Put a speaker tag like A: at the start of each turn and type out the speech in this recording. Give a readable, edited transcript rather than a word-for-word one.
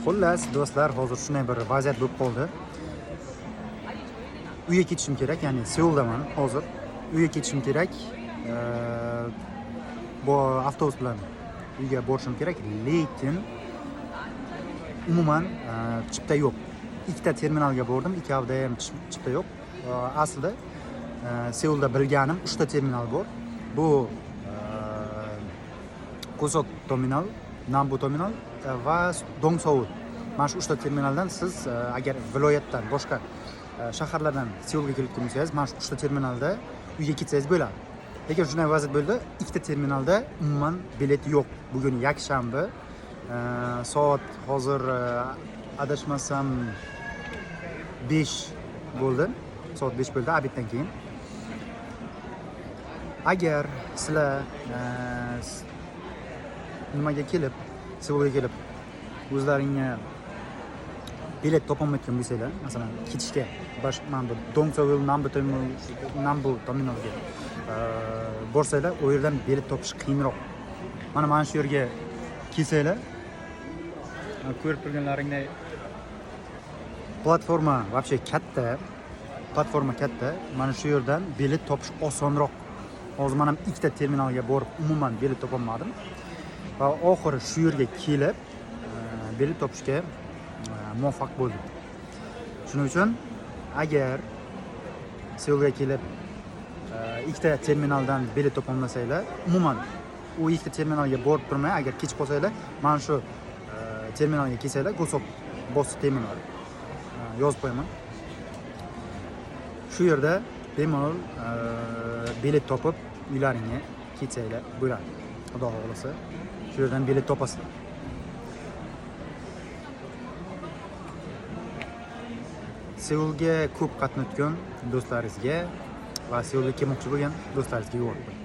A: Xullas, do'stlar, hozir shunday bir vaziyat bo'lib qoldi. Uyga ketishim kerak, ya'ni Seuldaman hozir. Uyga ketishim kerak. Bu avtobus bilan uyga borishim kerak, lekin umuman chipta yo'q. Ikkita terminalga bordim, ikkovida ham chipta yo'q. Aslida Seulda bilganim 3 ta terminal bor. Bu Gosok terminal, Nambu terminal va Dongseul. Mana shu 3 ta terminaldan siz agar viloyatdan boshqa shaharlardan Seulga kelayotgan bo'lsangiz, mana shu 3 ta terminalda uyga ketsangiz bo'ladi. Lekin shunday vaziyat bo'ldi, ikkita terminalda umuman bilet yo'q. Bugun yakshanba, soat hozir adashmasam 5 bo'ldi. Soat 5 bo'ldi obeddan keyin. Agar sizlar nimaga kelib, Seulga kelib o'zlaringga bilet topolmayotgan bo'lsanglar, masalan, ketishga mana bu Dongseul Nambu terminalga borsanglar, u yerdan bilet topish qiyinroq. Mana shu yerga kelsanglar, ko'rib turganlaringdek platforma вообще katta. Platforma katta. Mana shu yerdan bilet topish osonroq. Hozir men ham ikkita terminalga borib, umuman bilet topolmadim. Va oxiri shu yerga kelib bilet topishga muvaffaq bo'ldim. Shuning uchun agar Seulga kelib ikkita terminaldan bilet topolmasanglar, umuman u ikkita terminalga borib turmay, agar kech qolsanglar, mana shu terminalga kelsanglar, Gosok Boss terminal yozib qo'yaman. Shu yerda bemalol bilet topib uylaringga ketsanglar bo'ladi. Xudo xohlasa, shu yerdan bilet topasizlar. Seulga ko'p qatnayotgan do'stlaringizga va Seulga kelmoqchi bo'lgan do'stlaringizga yo'l qo'ying.